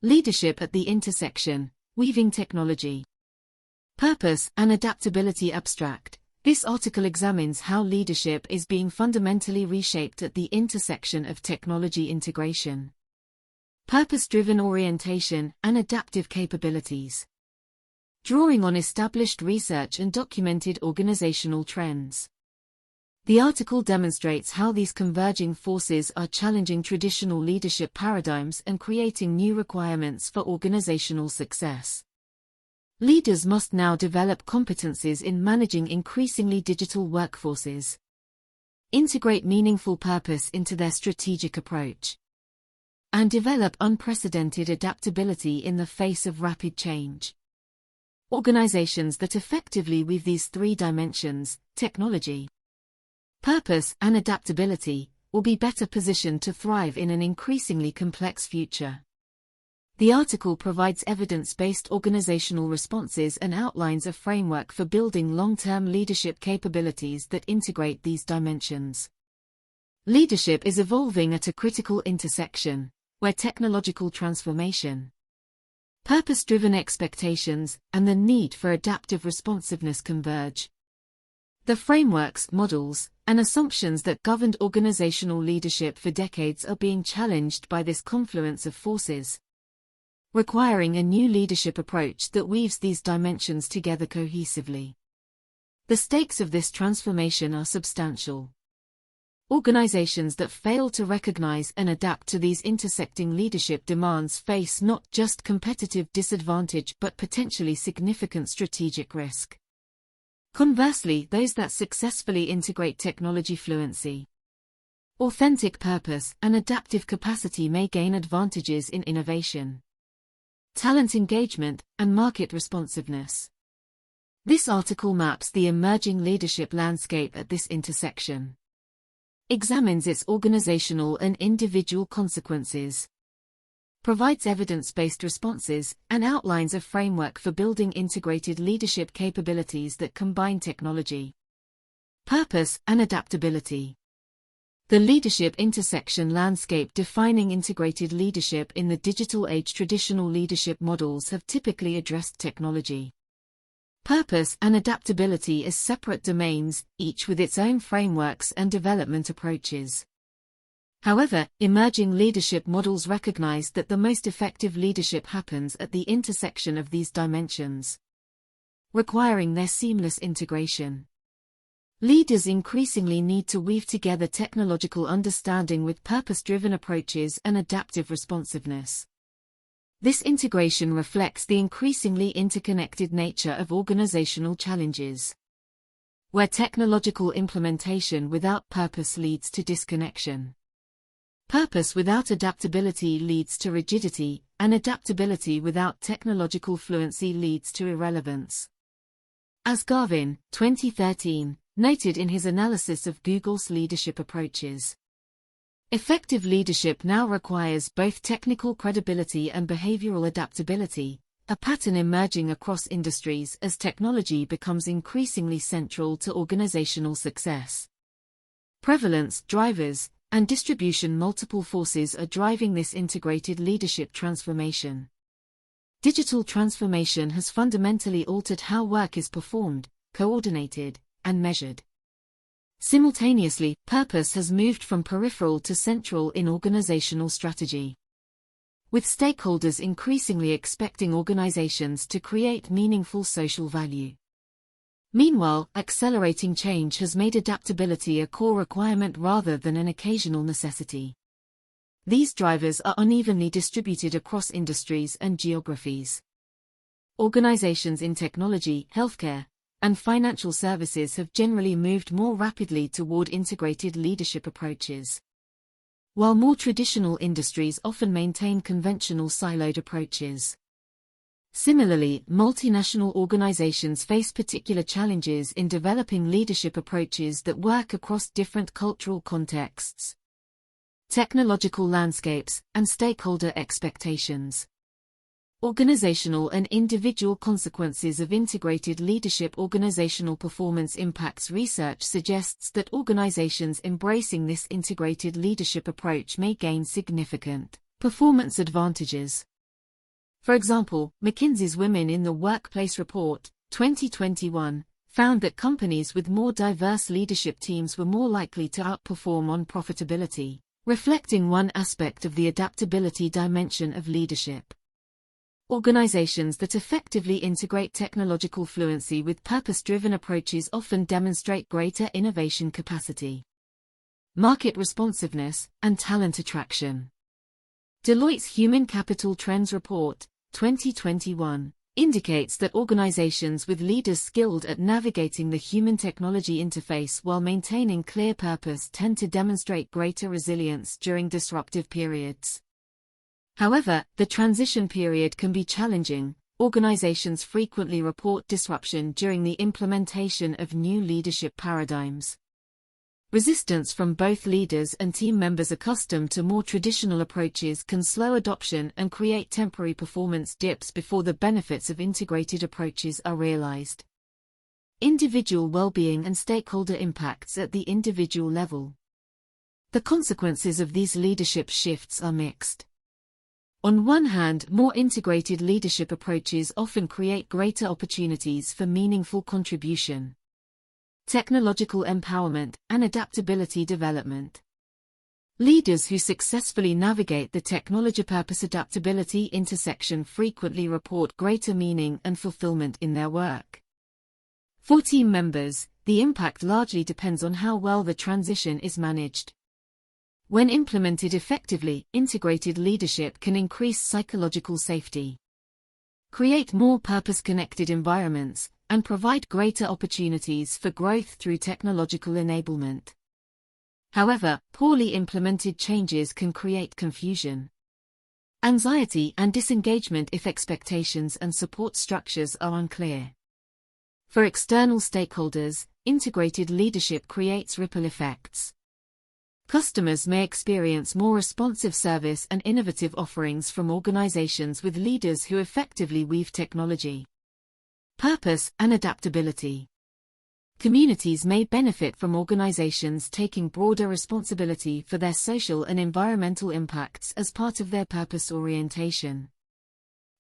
Leadership at the intersection, weaving technology. Purpose and adaptability abstract. This article examines how leadership is being fundamentally reshaped at the intersection of technology integration, purpose-driven orientation, and adaptive capabilities. Drawing on established research and documented organizational trends. The article demonstrates how these converging forces are challenging traditional leadership paradigms and creating new requirements for organizational success. Leaders must now develop competencies in managing increasingly digital workforces, integrate meaningful purpose into their strategic approach, and develop unprecedented adaptability in the face of rapid change. Organizations that effectively weave these three dimensions, technology, purpose, and adaptability, will be better positioned to thrive in an increasingly complex future. The article provides evidence-based organizational responses and outlines a framework for building long-term leadership capabilities that integrate these dimensions. Leadership is evolving at a critical intersection, where technological transformation, purpose-driven expectations, and the need for adaptive responsiveness converge. The frameworks, models, and assumptions that governed organizational leadership for decades are being challenged by this confluence of forces, requiring a new leadership approach that weaves these dimensions together cohesively. The stakes of this transformation are substantial. Organizations that fail to recognize and adapt to these intersecting leadership demands face not just competitive disadvantage but potentially significant strategic risk. Conversely, those that successfully integrate technology fluency, authentic purpose, and adaptive capacity may gain advantages in innovation, talent engagement, and market responsiveness. This article maps the emerging leadership landscape at this intersection, examines its organizational and individual consequences, provides evidence-based responses, and outlines a framework for building integrated leadership capabilities that combine technology, purpose, and adaptability. The leadership intersection landscape defining integrated leadership in the digital age. Traditional leadership models have typically addressed technology, purpose, and adaptability as separate domains, each with its own frameworks and development approaches. However, emerging leadership models recognize that the most effective leadership happens at the intersection of these dimensions, requiring their seamless integration. Leaders increasingly need to weave together technological understanding with purpose-driven approaches and adaptive responsiveness. This integration reflects the increasingly interconnected nature of organizational challenges, where technological implementation without purpose leads to disconnection. Purpose without adaptability leads to rigidity, and adaptability without technological fluency leads to irrelevance. As Garvin, 2013, noted in his analysis of Google's leadership approaches, effective leadership now requires both technical credibility and behavioral adaptability, a pattern emerging across industries as technology becomes increasingly central to organizational success. Prevalence, drivers, and distribution. Multiple forces are driving this integrated leadership transformation. Digital transformation has fundamentally altered how work is performed, coordinated, and measured. Simultaneously, purpose has moved from peripheral to central in organizational strategy, with stakeholders increasingly expecting organizations to create meaningful social value. Meanwhile, accelerating change has made adaptability a core requirement rather than an occasional necessity. These drivers are unevenly distributed across industries and geographies. Organizations in technology, healthcare, and financial services have generally moved more rapidly toward integrated leadership approaches, while more traditional industries often maintain conventional siloed approaches. Similarly, multinational organizations face particular challenges in developing leadership approaches that work across different cultural contexts, technological landscapes, and stakeholder expectations. Organizational and individual consequences of integrated leadership. Organizational performance impacts research suggests that organizations embracing this integrated leadership approach may gain significant performance advantages. For example, McKinsey's Women in the Workplace Report, 2021, found that companies with more diverse leadership teams were more likely to outperform on profitability, reflecting one aspect of the adaptability dimension of leadership. Organizations that effectively integrate technological fluency with purpose-driven approaches often demonstrate greater innovation capacity, market responsiveness, and talent attraction. Deloitte's Human Capital Trends Report, 2021, indicates that organizations with leaders skilled at navigating the human-technology interface while maintaining clear purpose tend to demonstrate greater resilience during disruptive periods. However, the transition period can be challenging. Organizations frequently report disruption during the implementation of new leadership paradigms. Resistance from both leaders and team members accustomed to more traditional approaches can slow adoption and create temporary performance dips before the benefits of integrated approaches are realized. Individual well-being and stakeholder impacts at the individual level. The consequences of these leadership shifts are mixed. On one hand, more integrated leadership approaches often create greater opportunities for meaningful contribution, technological empowerment, and adaptability development. Leaders who successfully navigate the technology-purpose adaptability intersection frequently report greater meaning and fulfillment in their work. For team members, the impact largely depends on how well the transition is managed. When implemented effectively, integrated leadership can increase psychological safety, create more purpose-connected environments, and provide greater opportunities for growth through technological enablement. However, poorly implemented changes can create confusion, anxiety, and disengagement if expectations and support structures are unclear. For external stakeholders, integrated leadership creates ripple effects. Customers may experience more responsive service and innovative offerings from organizations with leaders who effectively weave technology, purpose, and adaptability. Communities may benefit from organizations taking broader responsibility for their social and environmental impacts as part of their purpose orientation.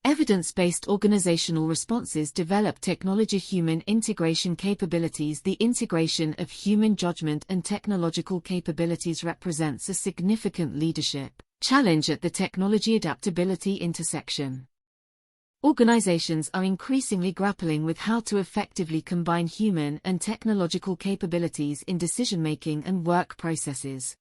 Evidence-based organizational responses develop technology-human integration capabilities. The integration of human judgment and technological capabilities represents a significant leadership challenge at the technology adaptability intersection. Organizations are increasingly grappling with how to effectively combine human and technological capabilities in decision-making and work processes.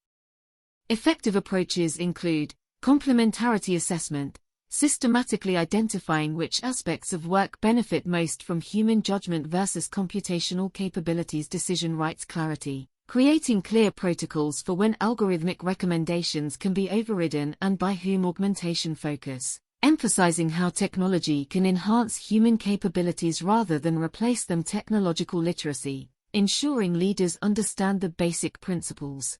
Effective approaches include complementarity assessment, systematically identifying which aspects of work benefit most from human judgment versus computational capabilities, decision rights clarity, creating clear protocols for when algorithmic recommendations can be overridden and by whom, augmentation focus, emphasizing how technology can enhance human capabilities rather than replace them, technological literacy, ensuring leaders understand the basic principles,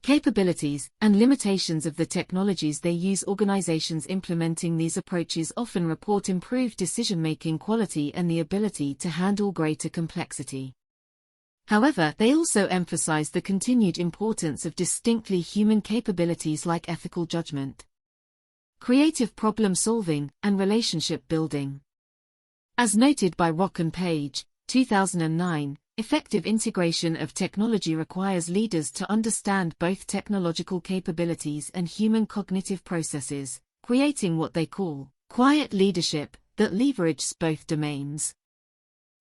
capabilities, and limitations of the technologies they use. Organizations implementing these approaches often report improved decision-making quality and the ability to handle greater complexity. However, they also emphasize the continued importance of distinctly human capabilities like ethical judgment, creative problem-solving, and relationship building. As noted by Rock and Page, 2009, effective integration of technology requires leaders to understand both technological capabilities and human cognitive processes, creating what they call quiet leadership that leverages both domains.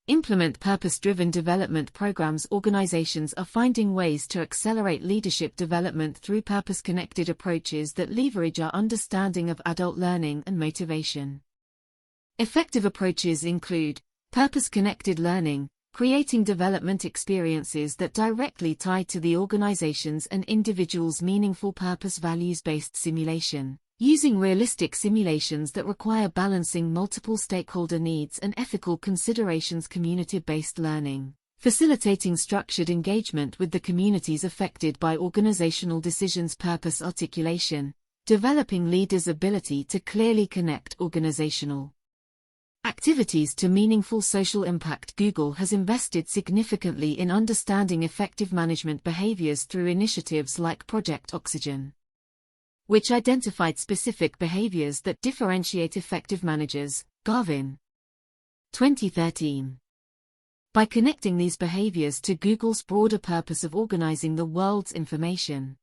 Implement purpose-driven development programs. Organizations are finding ways to accelerate leadership development through purpose-connected approaches that leverage our understanding of adult learning and motivation. Effective approaches include purpose-connected learning, creating development experiences that directly tie to the organization's and individuals' meaningful purpose. Values-based simulation, using realistic simulations that require balancing multiple stakeholder needs and ethical considerations. Community-based learning, facilitating structured engagement with the communities affected by organizational decisions. Purpose articulation, developing leaders' ability to clearly connect organizational activities to meaningful social impact. Google has invested significantly in understanding effective management behaviors through initiatives like Project Oxygen. which identified specific behaviors that differentiate effective managers, Garvin. 2013. By connecting these behaviors to Google's broader purpose of organizing the world's information,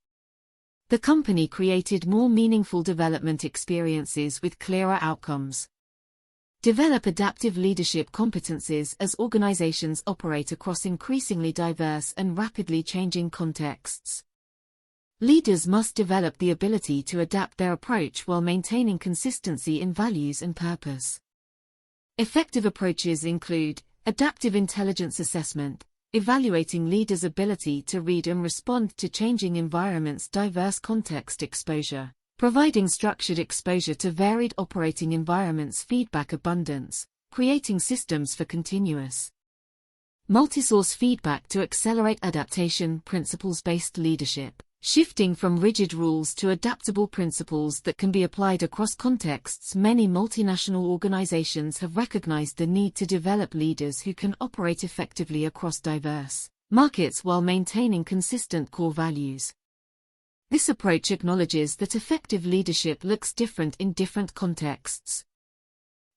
the company created more meaningful development experiences with clearer outcomes. Develop adaptive leadership competencies as organizations operate across increasingly diverse and rapidly changing contexts. Leaders must develop the ability to adapt their approach while maintaining consistency in values and purpose. Effective approaches include adaptive intelligence assessment, evaluating leaders' ability to read and respond to changing environments, diverse context exposure, providing structured exposure to varied operating environments, feedback abundance, creating systems for continuous multi-source feedback to accelerate adaptation, principles-based leadership, shifting from rigid rules to adaptable principles that can be applied across contexts. Many multinational organizations have recognized the need to develop leaders who can operate effectively across diverse markets while maintaining consistent core values. This approach acknowledges that effective leadership looks different in different contexts,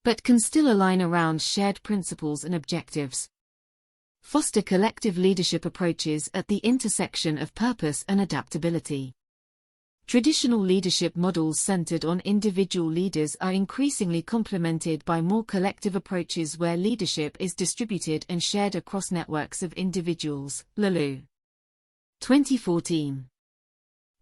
but can still align around shared principles and objectives. Foster collective leadership approaches at the intersection of purpose and adaptability. Traditional leadership models centered on individual leaders are increasingly complemented by more collective approaches where leadership is distributed and shared across networks of individuals. Lelou. 2014.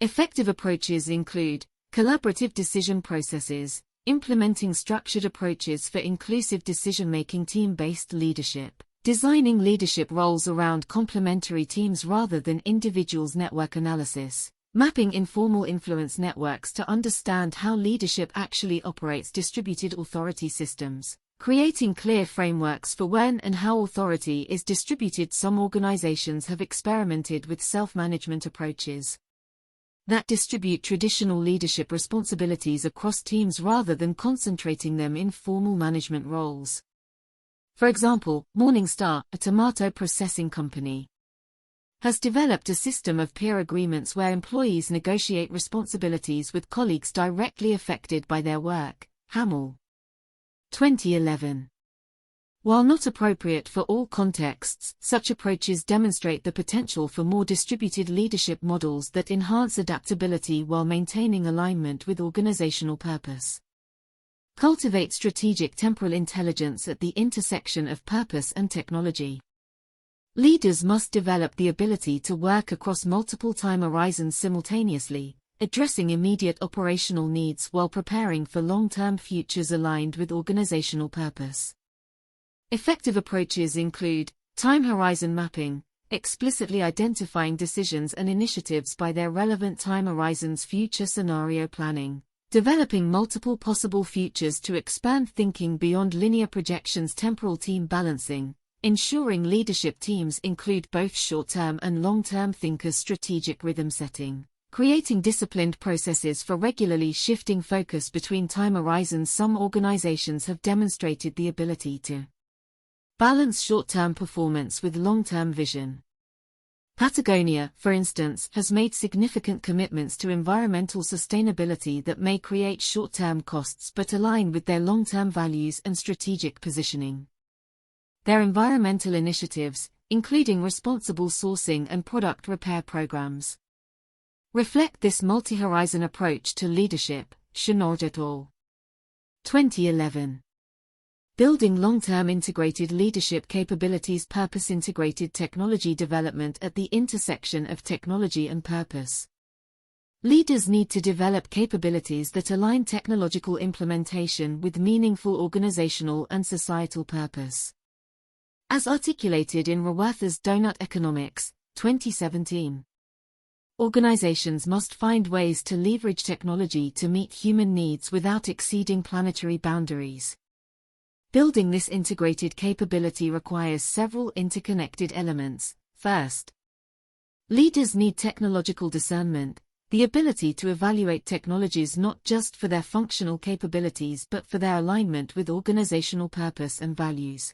Effective approaches include collaborative decision processes, implementing structured approaches for inclusive decision-making, team-based leadership, designing leadership roles around complementary teams rather than individuals, network analysis, mapping informal influence networks to understand how leadership actually operates, distributed authority systems, creating clear frameworks for when and how authority is distributed. Some organizations have experimented with self-management approaches that distribute traditional leadership responsibilities across teams rather than concentrating them in formal management roles. For example, Morningstar, a tomato processing company, has developed a system of peer agreements where employees negotiate responsibilities with colleagues directly affected by their work. Hamill. 2011. While not appropriate for all contexts, such approaches demonstrate the potential for more distributed leadership models that enhance adaptability while maintaining alignment with organizational purpose. Cultivate strategic temporal intelligence at the intersection of purpose and technology. Leaders must develop the ability to work across multiple time horizons simultaneously, addressing immediate operational needs while preparing for long-term futures aligned with organizational purpose. Effective approaches include time horizon mapping, explicitly identifying decisions and initiatives by their relevant time horizons, future scenario planning, developing multiple possible futures to expand thinking beyond linear projections, temporal team balancing, ensuring leadership teams include both short-term and long-term thinkers, strategic rhythm setting, creating disciplined processes for regularly shifting focus between time horizons. Some organizations have demonstrated the ability to balance short-term performance with long-term vision. Patagonia, for instance, has made significant commitments to environmental sustainability that may create short-term costs but align with their long-term values and strategic positioning. Their environmental initiatives, including responsible sourcing and product repair programs, reflect this multi-horizon approach to leadership. Chenard et al. 2011. Building long-term integrated leadership capabilities. Purpose-integrated technology development at the intersection of technology and purpose. Leaders need to develop capabilities that align technological implementation with meaningful organizational and societal purpose. As articulated in Raworth's Donut Economics, 2017. Organizations must find ways to leverage technology to meet human needs without exceeding planetary boundaries. Building this integrated capability requires several interconnected elements. First, leaders need technological discernment, the ability to evaluate technologies not just for their functional capabilities but for their alignment with organizational purpose and values.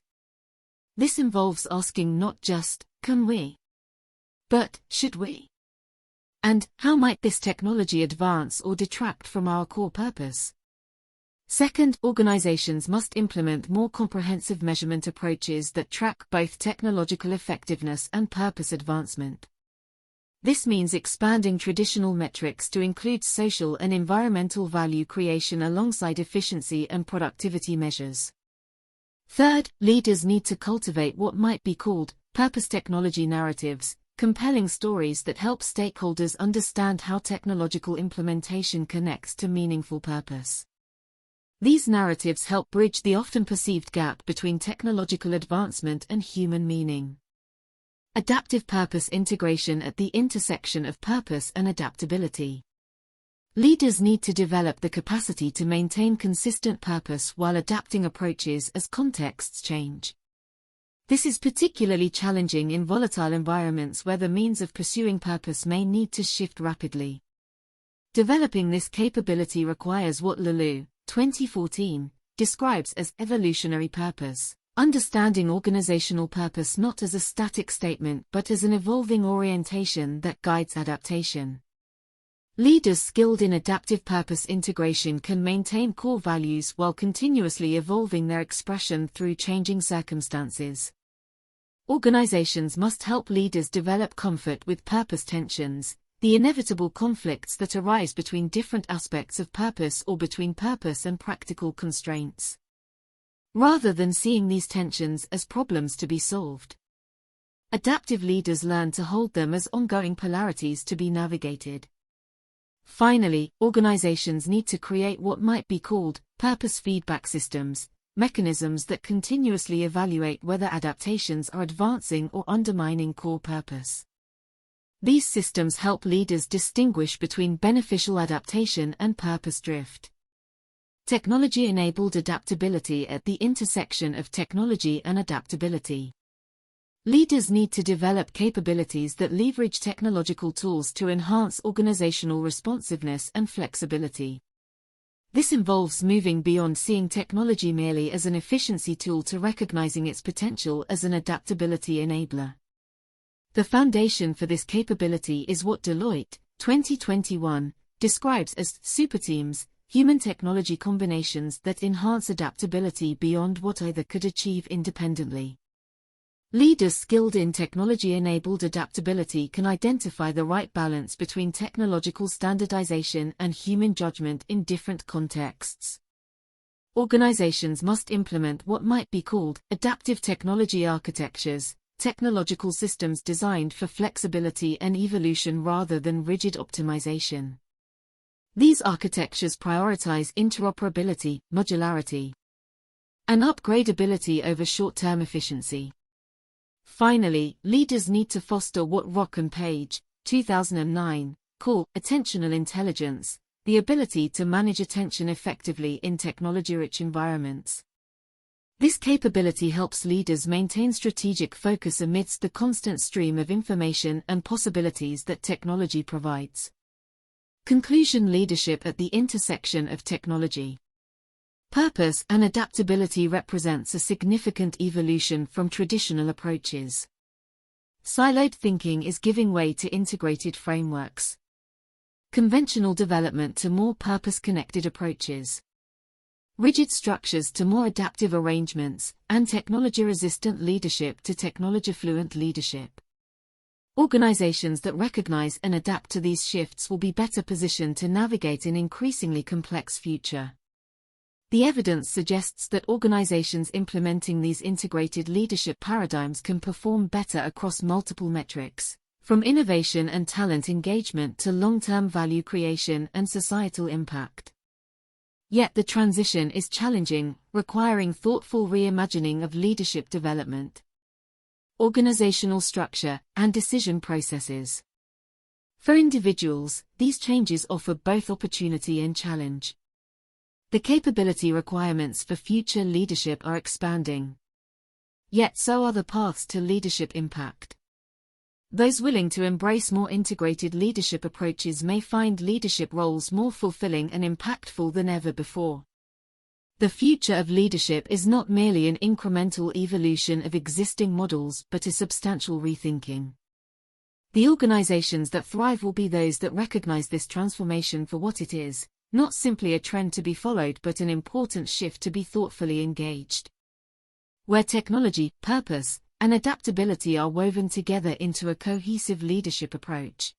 This involves asking not just, can we, but should we? And how might this technology advance or detract from our core purpose? Second, organizations must implement more comprehensive measurement approaches that track both technological effectiveness and purpose advancement. This means expanding traditional metrics to include social and environmental value creation alongside efficiency and productivity measures. Third, leaders need to cultivate what might be called purpose technology narratives, compelling stories that help stakeholders understand how technological implementation connects to meaningful purpose. These narratives help bridge the often perceived gap between technological advancement and human meaning. Adaptive purpose integration at the intersection of purpose and adaptability. Leaders need to develop the capacity to maintain consistent purpose while adapting approaches as contexts change. This is particularly challenging in volatile environments where the means of pursuing purpose may need to shift rapidly. Developing this capability requires what Leleu, 2014, describes as evolutionary purpose. Understanding organizational purpose not as a static statement but as an evolving orientation that guides adaptation. Leaders skilled in adaptive purpose integration can maintain core values while continuously evolving their expression through changing circumstances. Organizations must help leaders develop comfort with purpose tensions, the inevitable conflicts that arise between different aspects of purpose or between purpose and practical constraints, rather than seeing these tensions as problems to be solved. Adaptive leaders learn to hold them as ongoing polarities to be navigated. Finally, organizations need to create what might be called purpose feedback systems, mechanisms that continuously evaluate whether adaptations are advancing or undermining core purpose. These systems help leaders distinguish between beneficial adaptation and purpose drift. Technology-enabled adaptability at the intersection of technology and adaptability. Leaders need to develop capabilities that leverage technological tools to enhance organizational responsiveness and flexibility. This involves moving beyond seeing technology merely as an efficiency tool to recognizing its potential as an adaptability enabler. The foundation for this capability is what Deloitte, 2021, describes as superteams, human-technology combinations that enhance adaptability beyond what either could achieve independently. Leaders skilled in technology-enabled adaptability can identify the right balance between technological standardization and human judgment in different contexts. Organizations must implement what might be called adaptive technology architectures, technological systems designed for flexibility and evolution rather than rigid optimization. These architectures prioritize interoperability, modularity, and upgradability over short-term efficiency. Finally, leaders need to foster what Rock and Page, 2009, call attentional intelligence, the ability to manage attention effectively in technology-rich environments. This capability helps leaders maintain strategic focus amidst the constant stream of information and possibilities that technology provides. Conclusion: leadership at the intersection of technology, purpose and adaptability represents a significant evolution from traditional approaches. Siloed thinking is giving way to integrated frameworks. Conventional development to more purpose-connected approaches. Rigid structures to more adaptive arrangements, and technology-resistant leadership to technology-fluent leadership. Organizations that recognize and adapt to these shifts will be better positioned to navigate an increasingly complex future. The evidence suggests that organizations implementing these integrated leadership paradigms can perform better across multiple metrics, from innovation and talent engagement to long-term value creation and societal impact. Yet the transition is challenging, requiring thoughtful reimagining of leadership development, organizational structure, and decision processes. For individuals, these changes offer both opportunity and challenge. The capability requirements for future leadership are expanding. Yet so are the paths to leadership impact. Those willing to embrace more integrated leadership approaches may find leadership roles more fulfilling and impactful than ever before. The future of leadership is not merely an incremental evolution of existing models but a substantial rethinking. The organizations that thrive will be those that recognize this transformation for what it is, not simply a trend to be followed but an important shift to be thoughtfully engaged. Where technology, purpose, and adaptability are woven together into a cohesive leadership approach.